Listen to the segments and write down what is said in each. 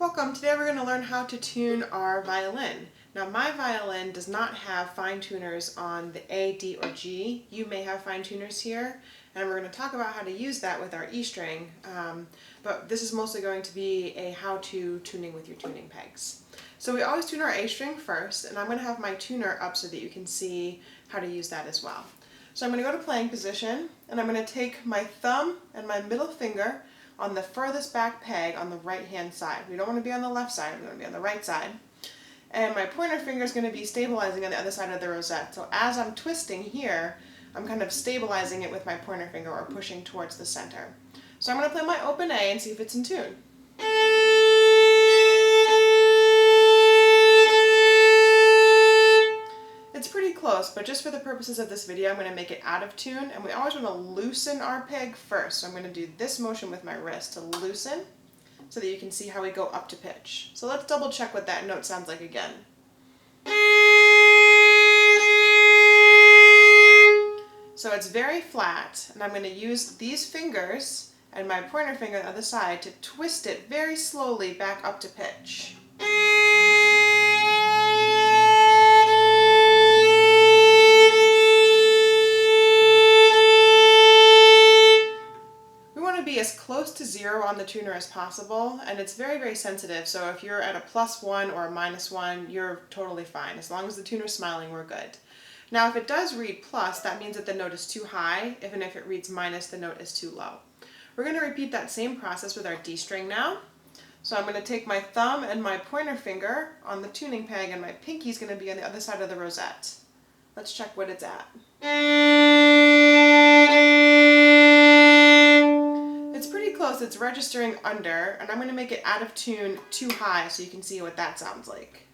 Welcome! Today we're going to learn how to tune our violin. Now my violin does not have fine tuners on the A, D, or G. You may have fine tuners here, and we're going to talk about how to use that with our E string, but this is mostly going to be a how-to tuning with your tuning pegs. So we always tune our A string first, and I'm going to have my tuner up so that you can see how to use that as well. So I'm going to go to playing position, and I'm going to take my thumb and my middle finger on the furthest back peg on the right hand side. We don't want to be on the left side, we want to be on the right side. And my pointer finger is going to be stabilizing on the other side of the rosette. So as I'm twisting here, I'm kind of stabilizing it with my pointer finger or pushing towards the center. So I'm going to play my open A and see if it's in tune. It's pretty close, but just for the purposes of this video, I'm going to make it out of tune, and we always want to loosen our peg first. So I'm going to do this motion with my wrist to loosen so that you can see how we go up to pitch. So let's double check what that note sounds like again. So it's very flat, and I'm going to use these fingers and my pointer finger on the other side to twist it very slowly back up to pitch. Be as close to zero on the tuner as possible, and it's very, very sensitive, so if you're at a +1 or a -1, you're totally fine. As long as the tuner's smiling, we're good. Now if it does read plus, that means that the note is too high. If it reads minus, the note is too low. We're going to repeat that same process with our D string now. So I'm going to take my thumb and my pointer finger on the tuning peg, and my pinky is going to be on the other side of the rosette. Let's check what it's at. It's pretty close, it's registering under, and I'm going to make it out of tune too high so you can see what that sounds like.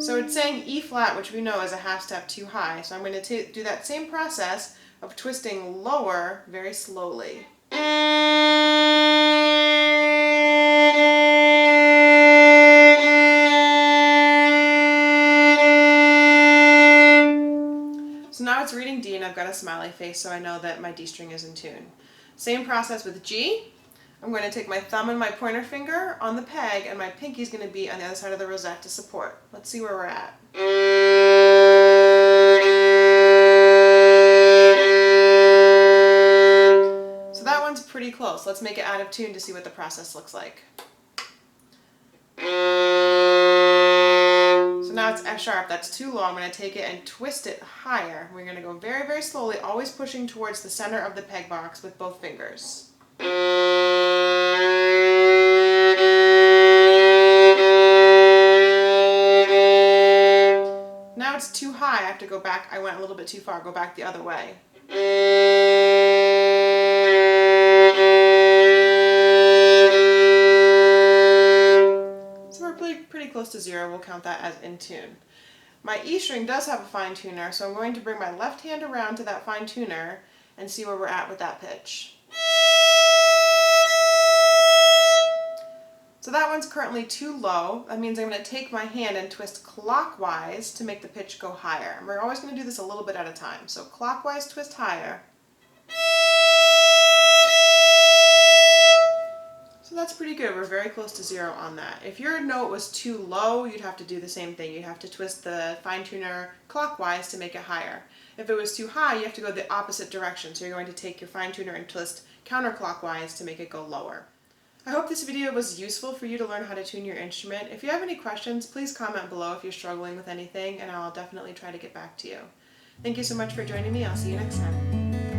So it's saying E flat, which we know is a half step too high, so I'm going to do that same process of twisting lower very slowly. So now it's reading D, and I've got a smiley face, so I know that my D string is in tune. Same process with G. I'm going to take my thumb and my pointer finger on the peg, and my pinky is going to be on the other side of the rosette to support. Let's see where we're at. So that one's pretty close. Let's make it out of tune to see what the process looks like. So now it's F sharp, that's too low. I'm going to take it and twist it higher. We're going to go very, very slowly, always pushing towards the center of the peg box with both fingers. Now it's too high, I have to go back. I went a little bit too far, go back the other way. Pretty close to zero, we'll count that as in tune. My E string does have a fine tuner, so I'm going to bring my left hand around to that fine tuner and see where we're at with that pitch. So that one's currently too low. That means I'm going to take my hand and twist clockwise to make the pitch go higher. And we're always going to do this a little bit at a time. So clockwise twist higher. So that's pretty good. We're very close to zero on that. If your note was too low, you'd have to do the same thing. You'd have to twist the fine tuner clockwise to make it higher. If it was too high, you have to go the opposite direction. So you're going to take your fine tuner and twist counterclockwise to make it go lower. I hope this video was useful for you to learn how to tune your instrument. If you have any questions, please comment below if you're struggling with anything, and I'll definitely try to get back to you. Thank you so much for joining me. I'll see you next time.